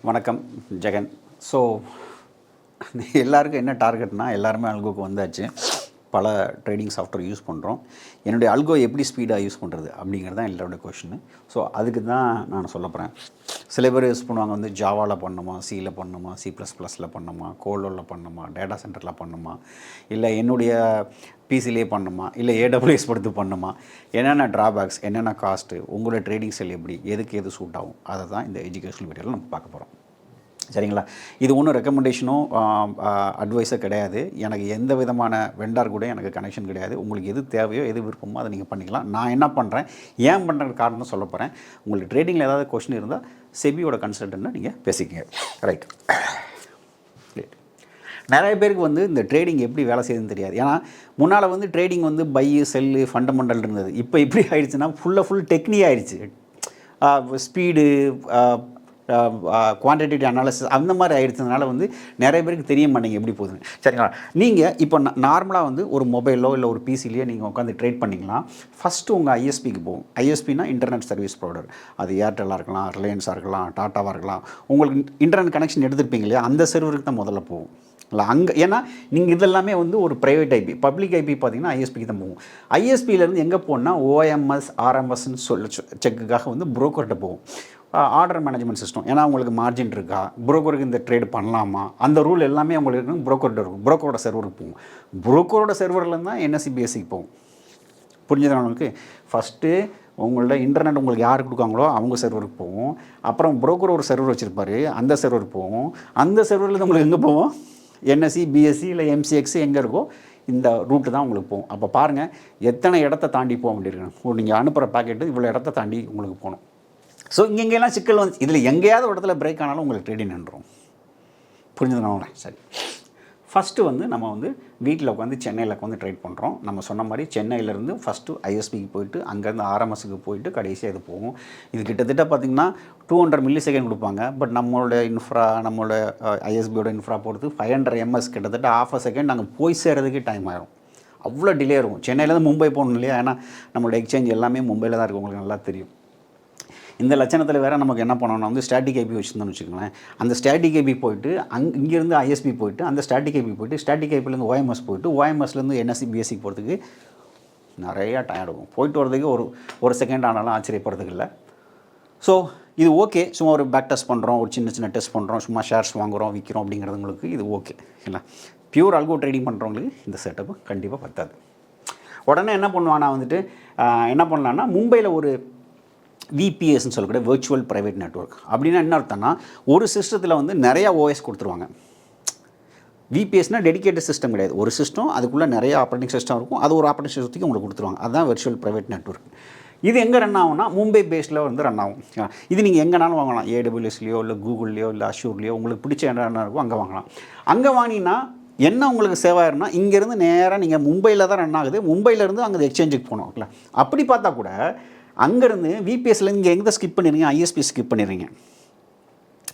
வணக்கம் ஜெகன். ஸோ எல்லாருக்கும் என்ன டார்கெட்னா, எல்லாருமே அல்கோக்கு வந்தாச்சு. பல ட்ரேடிங் சாஃப்ட்வேர் யூஸ் பண்ணுறோம். என்னுடைய அல்கோ எப்படி ஸ்பீடாக யூஸ் பண்ணுறது அப்படிங்கிறது தான் எல்லாரோட கொஷின்னு. ஸோ அதுக்கு தான் நான் சொல்ல போகிறேன். சில பேர் யூஸ் பண்ணுவாங்க வந்து ஜாவாவில் பண்ணணுமா, சியில் பண்ணணுமா, C++ல் பண்ணணுமா, கோலோவில் பண்ணணுமா, டேட்டா சென்டரில் பண்ணணுமா, இல்லை என்னுடைய பிசிலே பண்ணணுமா, இல்லை AWS படுத்து பண்ணணுமா, என்னென்ன ட்ராபேக்ஸ், என்னென்ன காஸ்ட்டு, உங்களோட ட்ரேடிங் செல் எப்படி, எதுக்கு எது சூட் ஆகும், அதை தான் இந்த எஜுகேஷனல் வீடியோவில் நம்ம பார்க்க போகிறோம். சரிங்களா? இது ஒன்றும் ரெக்கமெண்டேஷனும் அட்வைஸோ கிடையாது. எனக்கு எந்த விதமான வெண்டார் கூட எனக்கு கனெக்ஷன் கிடையாது. உங்களுக்கு எது தேவையோ எது விருப்பமோ அதை நீங்கள் பண்ணிக்கலாம். நான் என்ன பண்ணுறேன், ஏன் பண்ணுற காரணம் சொல்ல போகிறேன். உங்களுக்கு ட்ரேடிங்கில் ஏதாவது கொஸ்டின் இருந்தால் செபியோட கன்சல்டன்ட்னா நீங்கள் பேசிக்கங்க. ரைட். நிறைய பேருக்கு வந்து இந்த ட்ரேடிங் எப்படி வேலை செய்யுதுன்னு தெரியாது. ஏன்னா முன்னால் வந்து ட்ரேடிங் வந்து பை செல்லு ஃபண்டமெண்டல் இருந்தது. இப்போ எப்படி ஆயிடுச்சுன்னா ஃபுல் டெக்னிக் ஆயிடுச்சு. ஸ்பீடு, குவான்டிட்டி அனாலிசிஸ் அந்த மாதிரி ஆகிடுச்சதுனால வந்து நிறைய பேருக்கு தெரிய மாட்டேங்க எப்படி போகுதுன்னு. சரிங்களா? நீங்கள் இப்போ நார்மலாக வந்து ஒரு மொபைலோ இல்லை ஒரு பிசிலேயோ நீங்கள் உட்காந்து ட்ரேட் பண்ணிக்கலாம். ஃபஸ்ட்டு உங்கள் ஐஎஸ்பிக்கு போகும். ஐஎஸ்பினா இன்டர்நெட் சர்வீஸ் ப்ரொவைடர். அது ஏர்டெல்லாக இருக்கலாம், ரிலையன்ஸாக இருக்கலாம், டாட்டாவாக இருக்கலாம். உங்களுக்கு இன்டர்நெட் கனெக்ஷன் எடுத்துருப்பீங்க இல்லையா, அந்த சர்வருக்கு தான் முதல்ல போகும். இல்லை அங்கே, ஏன்னா நீங்கள் இதெல்லாமே வந்து ஒரு ப்ரைவேட் ஐபி. பப்ளிக் ஐபி பார்த்தீங்கன்னா ஐஎஸ்பிக்கு தான் போகும். ஐஎஸ்பியிலேருந்து எங்கே போகணுன்னா ஓஎம்எஸ் ஆர்எம்எஸ்ன்னு செக்குக்காக வந்து புரோக்கர்கிட்ட போகும். Order management system. ஏன்னா உங்களுக்கு மார்ஜின் இருக்கா, புரோக்கருக்கு இந்த ட்ரேடு பண்ணலாமா, அந்த ரூல் எல்லாமே உங்களுக்கு புரோக்கர்கிட்ட இருக்கும். புரோக்கரோட சர்வருக்கு போகும். புரோக்கரோட சர்வரில் தான் என்எஸ்சி பிஎஸ்சிக்கு போகும். புரிஞ்சதுனா உங்களுக்கு? ஃபஸ்ட்டு உங்களோட இன்டர்நெட் உங்களுக்கு யார் கொடுக்காங்களோ அவங்க சர்வருக்கு போகும். அப்புறம் புரோக்கர் ஒரு சர்வர் வச்சுருப்பார், அந்த சர்வருக்கு போகும். அந்த சர்வரில் உங்களுக்கு எங்கே போகும், என்எஸ்சி பிஎஸ்சி இல்லை எம்சிஎக்ஸ் எங்கே இருக்கோ இந்த ரூட்டு தான் உங்களுக்கு போகும். அப்போ பாருங்கள் எத்தனை இடத்த தாண்டி போக வேண்டியிருக்கணும். நீங்கள் அனுப்புகிற பேக்கெட்டு இவ்வளோ இடத்த தாண்டி உங்களுக்கு போகணும். ஸோ இங்கெங்கெல்லாம் சிக்கல் வந்து இதில் எங்கேயாவது ஒரு இடத்துல பிரேக் ஆனாலும் உங்களுக்கு ட்ரேடிங் நின்றுடும். புரிஞ்சுதுனால சரி. ஃபஸ்ட்டு வந்து நம்ம வந்து வீட்டில் உட்காந்து சென்னையில் உட்காந்து ட்ரேட் பண்ணுறோம். நம்ம சொன்ன மாதிரி சென்னையிலேருந்து ஃபஸ்ட்டு ஐஎஸ்பிக்கு போயிட்டு அங்கேருந்து ஆர்எம்எஸ்க்கு போயிட்டு கடைசியாக இது போகும். இது கிட்டத்தட்ட பார்த்திங்கன்னா 200 மில்லி செகண்ட் கொடுப்பாங்க. பட் நம்மளோட இன்ஃப்ரா, நம்மளோட ஐஎஸ்பியோட இன்ஃப்ரா பொறுத்து 500 ms கிட்டத்தட்ட ½ செகண்ட் நாங்கள் போய் சேர்கிறதுக்கு டைம் ஆகிரும். அவ்வளோ டிலே இருக்கும். சென்னையிலேருந்து மும்பை போகணும் இல்லையா, ஏன்னா நம்மளோட எக்ஸ்சேஞ்ச் எல்லாமே மும்பையில் தான் இருக்குது, உங்களுக்கு நல்லா தெரியும். இந்த லட்சணத்தில் வேறு நமக்கு என்ன பண்ணணும்னா வந்து ஸ்டாட்டிக் ஐபி வச்சுருந்தோம்னு வச்சுக்கோங்களேன். அந்த ஸ்டாட்டிக் ஐபி போயிட்டு இங்கேருந்து ஐஎஸ்பி போயிட்டு அந்த ஸ்டாட்டிக் ஐபி போயிட்டு ஸ்டாட்டிக் ஐபிலேருந்து ஓஎம்எஸ் போயிட்டு ஓஎம்எஸ்லேருந்து என்எஸ்சி பிஎஸ்சிக்கு போகிறதுக்கு நிறையா டைம் எடுக்கும். போயிட்டு வரதுக்கு ஒரு செகண்ட் ஆனாலும் ஆச்சரியப்படுறதுக்கு இல்லை. ஸோ இது ஓகே. சும்மா ஒரு பேக் டெஸ்ட் பண்ணுறோம், ஒரு சின்ன டெஸ்ட் பண்ணுறோம், சும்மா ஷேர்ஸ் வாங்குகிறோம் விற்கிறோம் அப்படிங்கிறதுங்களுக்கு இது ஓகே இல்லை. பியூர் அல்கோ ட்ரேடிங் பண்ணுறவங்களுக்கு இந்த செட்டப்பு கண்டிப்பாக பத்தாது. உடனே என்ன பண்ணுவானா வந்துட்டு என்ன பண்ணலான்னா, மும்பையில் ஒரு விபிஎஸ்ன்னு சொல்லக்கூடிய வெர்ச்சுவல் ப்ரைவேட் நெட்வொர்க். அப்படின்னா என்ன அர்த்தம்னா, ஒரு சிஸ்டத்தில் வந்து நிறையா ஓஎஸ் கொடுத்துருவாங்க. விபிஎஸ்னால் டெடிகேட்டட் சிஸ்டம் கிடையாது. ஒரு சிஸ்டம், அதுக்குள்ளே நிறைய ஆப்ரேட்டிங் சிஸ்டம் இருக்கும். அது ஒரு ஆப்ரேட்டிங் சிஸ்டத்துக்கு உங்களுக்கு கொடுத்துருவாங்க. அதுதான் வெர்ச்சுவல் ப்ரைவேட் நெட்வொர்க். இது எங்கே ரன் ஆகும்னா மும்பை பேஸில் வந்து ரன் ஆகும். இது நீங்கள் எங்கேனாலும் வாங்கலாம். AWSலையோ இல்லை கூகுள்லையோ இல்லை அஷூர்லையோ உங்களுக்கு பிடிச்ச என்ன இருக்கோ அங்கே வாங்கலாம். அங்கே வாங்கினா என்ன உங்களுக்கு சேவாயிரும்னா, இங்கேருந்து நேராக நீங்கள் மும்பையில் தான் ரன் ஆகுது. மும்பையிலேருந்து அங்கே எக்ஸ்சேஞ்சுக்கு போகணும் இல்லை. அப்படி பார்த்தா கூட அங்கேருந்து விபிஎஸ்லேருந்து இங்கே எங்கே ஸ்கிப் பண்ணிடுறீங்க, ஐஎஸ்பி ஸ்கிப் பண்ணிடுறீங்க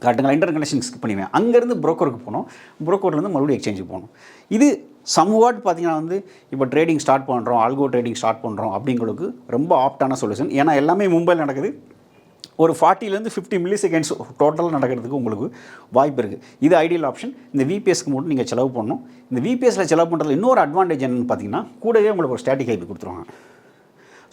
கரெக்டுங்களா, இன்டர் கனெக்ஷன் ஸ்கிப் பண்ணிடுவேன். அங்கேருந்து புரோக்கருக்கு போகணும், புரோக்கர்லேருந்து மறுபடியும் எக்ஸ்சேஞ்சுக்கு போகணும். இது சம்வாட் பார்த்தீங்கன்னா வந்து இப்போ ட்ரேடிங் ஸ்டார்ட் பண்ணுறோம், ஆல்கோ ட்ரேடிங் ஸ்டார்ட் பண்ணுறோம் அப்படிங்களுக்கு ரொம்ப ஆப்டான சொல்யூஷன். ஏன்னா எல்லாமே மும்பையில் நடக்குது. ஒரு 40 to 50 மில்லி செகண்ட்ஸ் டோட்டலாக நடக்கிறதுக்கு உங்களுக்கு வாய்ப்பு இருக்குது. இது ஐடியல் ஆப்ஷன். இந்த விபிஎஸ்க்கு மட்டும் நீங்கள் செலவு பண்ணணும். இந்த விபிஎஸ்சில் செலவு பண்ணுறதுல இன்னொரு அட்வான்டேஜ் என்னென்னு பார்த்தீங்கன்னா, கூடவே உங்களுக்கு ஒரு ஸ்டாட்டிக் ஐபி கொடுத்துருவாங்க.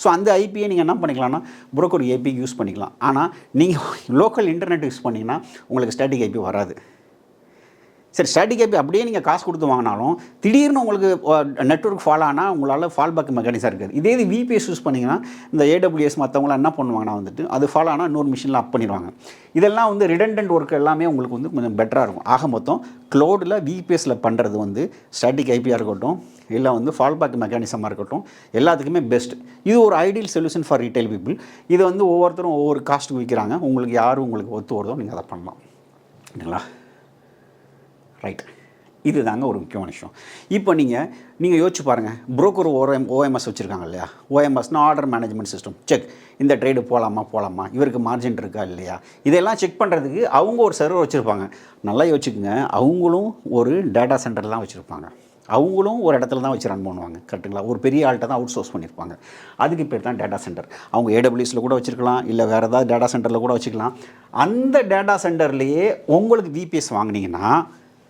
ஸோ அந்த ஐபியை நீங்கள் என்ன பண்ணிக்கலாம்னா புரோக்கர் ஏபி யூஸ் பண்ணிக்கலாம். ஆனால் நீங்கள் லோக்கல் இன்டர்நெட் யூஸ் பண்ணிங்கன்னா உங்களுக்கு ஸ்டாட்டிக் ஐபி வராது. சரி, ஸ்டாட்டிக் ஐபி அப்படியே நீங்கள் காசு கொடுத்து வாங்கினாலும் திடீர்னு உங்களுக்கு நெட்வொர்க் ஃபால் ஆனால் உங்களால் ஃபால் பேக் மெக்கானிசம் இருக்குது. இதே இது விபிஎஸ் யூஸ் பண்ணிங்கன்னா இந்த AWS மற்றவங்களாம் என்ன பண்ணுவாங்கன்னா வந்துட்டு அது ஃபால் ஆனால் இன்னொரு மிஷினில் அப் பண்ணிடுவாங்க. இதெல்லாம் வந்து ரிடண்டன்ட் ஒர்க் எல்லாமே உங்களுக்கு வந்து கொஞ்சம் பெட்டராக இருக்கும். ஆக மொத்தம் க்ளவுடில் விபிஎஸ்சில் பண்ணுறது வந்து ஸ்டாட்டிக் ஐபியாக இருக்கட்டும் இல்லை வந்து ஃபால் பேக் மெக்கானிசமாக இருக்கட்டும் எல்லாத்துக்குமே பெஸ்ட். இது ஒரு ideal solution for retail people. இதை வந்து ஒவ்வொருத்தரும் ஒவ்வொரு காஸ்ட்டுக்கு விற்கிறாங்க. உங்களுக்கு யாரும் உங்களுக்கு ஒத்து வருதோ நீங்கள் அதை பண்ணலாம் இல்லைங்களா. ரைட். இது தாங்க ஒரு முக்கியமான விஷயம். இப்போ நீங்கள் யோசிச்சு பாருங்கள், புரோக்கர் ஓஎம்எஸ் வச்சுருக்காங்க இல்லையா. ஓஎம்எஸ்னால் ஆர்டர் மேனேஜ்மெண்ட் சிஸ்டம். செக் இந்த ட்ரேடு போகலாமா, இவருக்கு மார்ஜின் இருக்கா இல்லையா, இதெல்லாம் செக் பண்ணுறதுக்கு அவங்க ஒரு சர்வர் வச்சுருப்பாங்க. நல்லா யோசிச்சுக்குங்க, அவங்களும் ஒரு டேட்டா சென்டர்லாம் வச்சுருப்பாங்க. அவங்களும் ஒரு இடத்துல தான் வச்சு ரன் பண்ணுவாங்க, கரெக்டுங்களா? ஒரு பெரிய ஆள்கிட்ட தான் அவுட் சோர்ஸ் பண்ணியிருப்பாங்க. அதுக்கு பேர் தான் டேட்டா சென்டர். அவங்க ஏடபிள்யூஸில் கூட வச்சுருக்கலாம், இல்லை வேறு ஏதாவது டேட்டா சென்டரில் கூட வச்சுக்கலாம். அந்த டேட்டா சென்டர்லேயே உங்களுக்கு விபிஎஸ் வாங்கினீங்கன்னா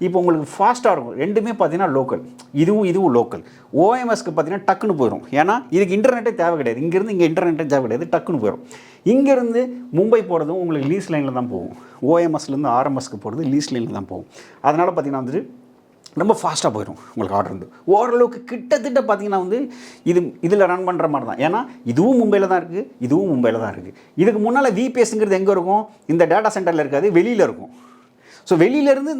இப்போ உங்களுக்கு ஃபாஸ்ட்டாக இருக்கும். ரெண்டுமே பார்த்தீங்கன்னா லோக்கல், இதுவும் லோக்கல். ஓஎம்எஸ்க்கு பார்த்தீங்கன்னா டக்குன்னு போயிடும். ஏன்னா இதுக்கு இன்டர்நெட்டே தேவை கிடையாது. இங்கேருந்து இங்கே இன்டர்நெட்டே தேவை கிடையாது, டக்குன்னு போயிடும். இங்கேருந்து மும்பை போகிறதும் உங்களுக்கு லீஸ் லைனில் தான் போகும். ஓஎம்எஸ்லேருந்து ஆர்எம்எஸ்க்கு போகிறது லீஸ் லைனில் தான் போகும். அதனால் பார்த்தீங்கன்னா வந்துட்டு ரொம்ப ஃபாஸ்ட்டாக போயிடும் உங்களுக்கு ஆர்டர் வந்து. ஓரளவுக்கு கிட்டத்தட்ட பார்த்தீங்கன்னா வந்து இதில் ரன் பண்ணுற மாதிரி தான். ஏன்னா இதுவும் மும்பையில் தான் இருக்குது, இதுவும் மும்பையில் தான் இருக்குது. இதுக்கு முன்னால் விபிஎஸ்ங்கிறது எங்கே இருக்கும்? இந்த டேட்டா சென்டரில் இருக்காது, வெளியில் இருக்கும். ஸோ வெளியிலேருந்து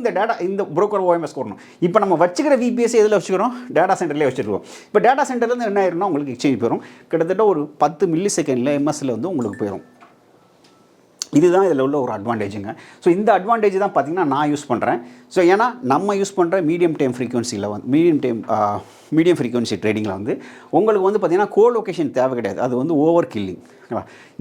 இந்த புரோக்கர் ஓஎம்எஸ் வரணும். இப்போ நம்ம வச்சுக்கிற விபிஎஸ் எதில் வச்சுக்கிறோம்? டேட்டா சென்டர்லேயே வச்சுருக்கோம். இப்போ டேட்டா சென்டர்லேருந்து என்ன ஆயிரும்னா உங்களுக்கு எக்ஸ்சேஞ்ச் போயிடும். கிட்டத்தட்ட ஒரு 10 மில்லி செகண்டில் எம்எஸ்சில் வந்து உங்களுக்கு போயிடும். இதுதான் இதில் உள்ள ஒரு அட்வான்டேஜுங்க. ஸோ இந்த அட்வான்டேஜ் தான் பார்த்திங்கன்னா நான் யூஸ் பண்ணுறேன். ஸோ ஏன்னா நம்ம யூஸ் பண்ணுற மீடியம் ஃப்ரீக்வன்சியில் வந்து மீடியம் ஃப்ரீக்வன்சி ட்ரேடிங்கில் வந்து உங்களுக்கு வந்து பார்த்திங்கன்னா கோலொகேஷன் தேவை கிடையாது. அது வந்து ஓவர் கில்லிங்.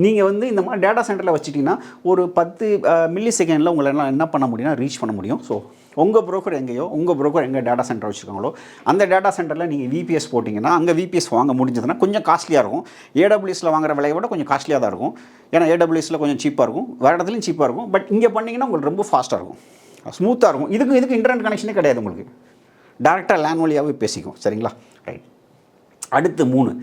நீங்கள் வந்து இந்த மாதிரி டேட்டா சென்டரில் வச்சுட்டிங்கன்னா ஒரு 10 மில்லி செகண்டில் உங்களால் என்ன பண்ண முடியும்னா ரீச் பண்ண முடியும். ஸோ உங்கள் ப்ரோக்கர் எங்கேயோ, உங்கள் ப்ரோக்கர் எங்கே டேட்டா சென்டர் வச்சுருக்காங்களோ அந்த டேட்டா சென்டரில் நீங்கள் விபிஎஸ் போட்டிங்கன்னா அங்கே விபிஎஸ் வாங்க முடிஞ்சதுன்னா கொஞ்சம் காஸ்ட்லியாக இருக்கும். ஏடபிள்யூஸில் வாங்குற விலையை விட கொஞ்சம் காஸ்ட்லியாக தான் இருக்கும். ஏன்னா ஏடபிள்யூஸில் கொஞ்சம் சீப்பாக இருக்கும், வேறு இடத்துலையும் சீப்பாக இருக்கும். பட் இங்கே பண்ணிங்கன்னா உங்களுக்கு ரொம்ப ஃபாஸ்ட்டாக இருக்கும், ஸ்மூத்தாக இருக்கும். இதுக்கு இன்டர்நெட் கனெக்ஷனே கிடையாது உங்களுக்கு. டேரெக்டாக லேன் வழியாகவே பேசிக்கும். சரிங்களா? ரைட். அடுத்து 3,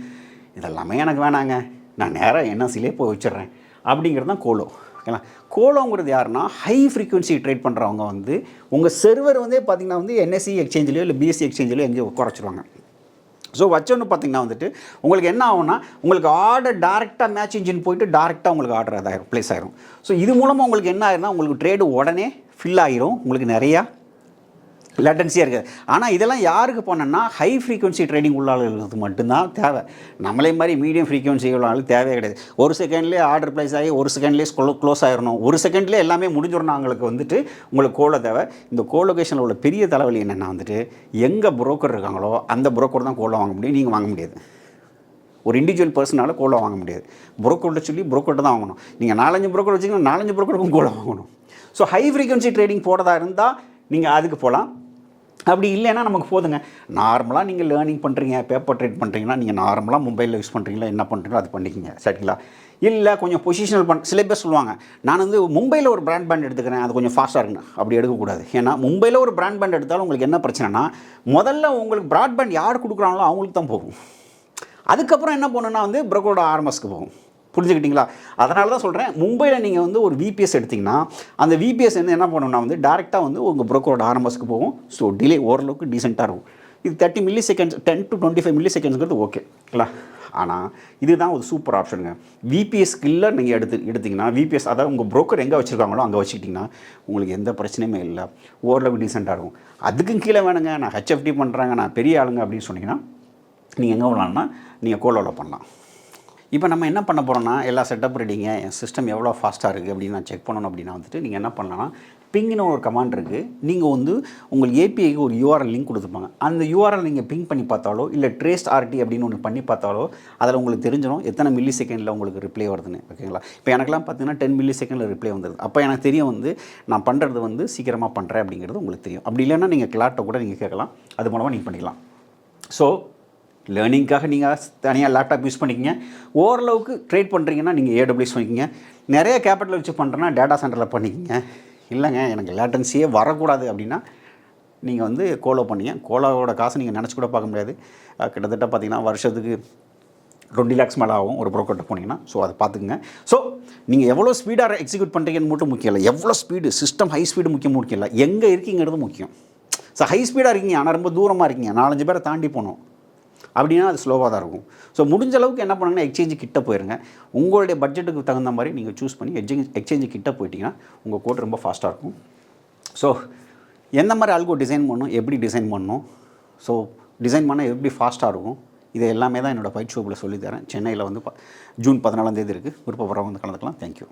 இதெல்லாமே எனக்கு வேணாங்க, நான் நேராக என்எஸ்சிலே போய் வச்சிடுறேன் அப்படிங்கிறது தான் கோலோ. ஓகேங்களா? கோலோங்கிறது யாருன்னா ஹை ஃப்ரீக்வன்சி ட்ரேட் பண்ணுறவங்க வந்து உங்கள் சர்வர் வந்து பார்த்திங்கன்னா வந்து என்எஸ்சி எக்ஸ்சேஞ்சிலையோ இல்லை பிஎஸ்சி எக்ஸ்சேஞ்சிலையோ எங்கேயோ குறைச்சிருவாங்க. ஸோ வச்சோன்னு பார்த்திங்கன்னா வந்துட்டு உங்களுக்கு என்ன ஆகும்னா உங்களுக்கு ஆர்டர் டேரெக்டாக மேட்ச் இன்ஜின் போயிட்டு டேரெக்டாக உங்களுக்கு ஆர்டர் அதாயிரும், ப்ளேஸ் ஆயிரும். ஸோ இது மூலமாக உங்களுக்கு என்ன ஆயிரும்னா உங்களுக்கு ட்ரேடு உடனே ஃபில் ஆகிரும், உங்களுக்கு நிறையா லேட்டன்சியாக இருக்குது. ஆனால் இதெல்லாம் யாருக்கு போனோன்னா ஹை ஃப்ரீக்வன்சி ட்ரேடிங் உள்ளாளுக்கு மட்டும்தான் தேவை. நம்மளே மாதிரி மீடியம் ஃப்ரீக்வன்சி உள்ளாலும் தேவையே கிடையாது. ஒரு செகண்ட்லேயே ஆர்டர் ப்ளேஸ் ஆகி ஒரு செகண்ட்லேயே க்ளோஸ் ஆகிடணும், ஒரு செகண்ட்லேயே எல்லாமே முடிஞ்சிடணும். அவங்களுக்கு வந்துட்டு உங்களுக்கு கோலோ தேவை. இந்த கோலொகேஷனில் உள்ள பெரிய தலைவலி என்னென்னா வந்துட்டு எங்கே புரோக்கர் இருக்காங்களோ அந்த புரோக்கர் தான் கோலோ வாங்க முடியும், நீங்கள் வாங்க முடியாது. ஒரு இண்டிவிஜுவல் பர்சனால் கோலோ வாங்க முடியாது. புரோக்கர்கிட்ட சொல்லி புரோக்கர்கிட்ட தான் வாங்கணும். நீங்கள் 4-5 புரோக்கர் வச்சிங்கன்னா 4-5 புரோக்கருக்கும் கோலோ வாங்கணும். ஸோ ஹை ஃப்ரீக்வன்சி ட்ரேடிங் போகிறதா இருந்தால் நீங்கள் அதுக்கு போகலாம். அப்படி இல்லைன்னா நமக்கு போதுங்க. நார்மலாக நீங்கள் லேர்னிங் பண்ணுறீங்க, பேப்பர் ட்ரேட் பண்ணுறீங்கன்னா நீங்கள் நார்மலாக மொபைலில் யூஸ் பண்ணுறீங்களா, என்ன பண்ணுறீங்களோ அது பண்ணிக்கிங்க. சரிங்களா? இல்லை கொஞ்சம் பொசிஷனல் சில பேர் சொல்லுவாங்க நான் வந்து மும்பையில் ஒரு பிராட்பேண்ட் எடுத்துக்கிறேன், அது கொஞ்சம் ஃபாஸ்ட்டாக இருக்குங்க. அப்படி எடுக்கக்கூடாது. ஏன்னா மும்பையில் ஒரு பிராட்பேண்ட் எடுத்தாலும் உங்களுக்கு என்ன பிரச்சனைனா முதல்ல உங்களுக்கு பிராட்பேண்ட் யார் கொடுக்குறாங்களோ அவங்களுக்கு தான் போகும். அதுக்கப்புறம் என்ன பண்ணணுன்னா வந்து புரோக்கரோட ஆர்எம்எஸ்க்கு போகும். புரிஞ்சுக்கிட்டிங்களா? அதனால தான் சொல்கிறேன், மும்பையில் நீங்கள் வந்து ஒரு விபிஎஸ் எடுத்திங்கன்னா அந்த விபிஎஸ் வந்து என்ன பண்ணணும்னா வந்து டேரெக்டாக வந்து உங்கள் புரோக்கரோட ஆர்எம்எஸ்க்கு போகும். ஸோ டிலே ஓரளவுக்கு டீசெண்டாக இருக்கும். இது 30 மில்லி செகண்ட்ஸ் 10 to 25 மில்லி செகண்ட்ஸ்ங்கிறது ஓகேங்களா? ஆனால் இதுதான் ஒரு சூப்பர் ஆப்ஷனுங்க. விபிஎஸ் ஸ்கில்லை நீங்கள் எடுத்திங்கன்னா விபிஎஸ் அதாவது உங்கள் புரோக்கர் எங்கே வச்சுருக்காங்களோ அங்கே வச்சுக்கிட்டிங்கன்னா உங்களுக்கு எந்த பிரச்சனையுமே இல்லை, ஓரளவுக்கு டீசெண்டாக இருக்கும். அதுக்கும் கீழே வேணுங்க, நான் ஹெச்எஃப்டி பண்ணுறாங்க, நான் பெரிய ஆளுங்க அப்படின்னு சொன்னீங்கன்னா நீங்கள் எங்கே பண்ணலாம்னா நீங்கள் கோலோவில் பண்ணலாம். இப்போ நம்ம என்ன பண்ண போகிறோம்னா எல்லா செட்டப் ரெடிங்க, என் சிஸ்டம் எவ்வளோ ஃபாஸ்ட்டாக இருக்குது அப்படின்னு நான் செக் பண்ணணும். அப்படின்னா வந்துட்டு நீங்கள் என்ன பண்ணலாம்னா பிங்னு ஒரு கமாண்ட் இருக்குது. நீங்கள் வந்து உங்கள் ஏபிஐக்கு ஒரு யூஆர்எல் லிங்க் கொடுத்துருப்பாங்க. அந்த யூஆர்எல் நீங்கள் பிங் பண்ணி பார்த்தாலோ இல்லை ட்ரேஸ்ட் ஆர்டி அப்படின்னு ஒன்று பண்ணி பார்த்தாலோ அதில் உங்களுக்கு தெரிஞ்சிடும் எத்தனை மில்லி செகண்டில் உங்களுக்கு ரிப்ளை வருதுன்னு. ஓகேங்களா? இப்போ எனக்குலாம் பார்த்தீங்கன்னா 10 மில்லி செகண்டில் ரிப்ளை வந்துடுது. அப்போ எனக்கு தெரியும் வந்து நான் பண்ணுறது வந்து சீக்கிரமாக பண்ணுறேன் அப்படிங்கிறது உங்களுக்கு தெரியும். அப்படி இல்லைன்னா நீங்கள் கிளாட்டை கூட நீங்கள் கேட்கலாம், அது மூலமாக நீங்கள் பண்ணிக்கலாம். ஸோ லேர்னிங்காக நீங்கள் தனியாக லேப்டாப் யூஸ் பண்ணிக்கிங்க. ஓரளவுக்கு ட்ரேட் பண்ணுறீங்கன்னா நீங்கள் ஏடபிள்யூஎஸ் பண்ணிக்கிங்க. நிறைய கேபிட்டல் வச்சு பண்ணுறேன்னா டேட்டா சென்டரில் பண்ணிக்கிங்க. இல்லைங்க எனக்கு லேட்டன்சியே வரக்கூடாது அப்படின்னா நீங்கள் வந்து கோலோ பண்ணிங்க. கோலோவோட காசு நீங்கள் நினச்சி கூட பார்க்க முடியாது. கிட்டத்தட்ட பார்த்திங்கன்னா வருஷத்துக்கு 20 lakhs மேலே ஆகும் ஒரு ப்ரோக்கர்கிட்ட போனீங்கன்னா. ஸோ அதை பார்த்துக்குங்க. ஸோ நீங்கள் எவ்வளோ ஸ்பீடாக எக்ஸிக்யூட் பண்ணுறீங்கன்னு மட்டும் முக்கியம் இல்லை, எவ்வளோ ஸ்பீடு சிஸ்டம் ஹை ஸ்பீடு முக்கியம் இல்லை, எங்கே இருக்கீங்கிறது முக்கியம். ஸோ ஹை ஸ்பீடாக இருக்கீங்க ஆனால் ரொம்ப தூரமாக இருக்கீங்க, 4-5 பேரை தாண்டி போகணும் அப்படின்னா அது ஸ்லோவாக தான் இருக்கும். ஸோ முடிஞ்ச அளவுக்கு என்ன பண்ணுங்கன்னா எக்ஸ்சேஞ்சு கிட்ட போயிருங்க. உங்களுடைய பட்ஜெட்டுக்கு தகுந்த மாதிரி நீங்கள் சூஸ் பண்ணி எக்ஸ்சேஞ்சு கிட்ட போயிட்டீங்கன்னா உங்கள் கோட் ரொம்ப ஃபாஸ்ட்டாக இருக்கும். ஸோ எந்த மாதிரி ஆல்கோ டிசைன் பண்ணணும், எப்படி டிசைன் பண்ணணும், ஸோ டிசைன் பண்ணால் எப்படி ஃபாஸ்ட்டாக இருக்கும், இதை எல்லாமே தான் என்னோடய பயிற்சி வகுப்பில் சொல்லித்தரேன். சென்னையில் வந்து ஜூன் 14 இருக்குது. விருப்பப்படுறவங்க வந்து கலந்துக்கலாம். தேங்க்யூ.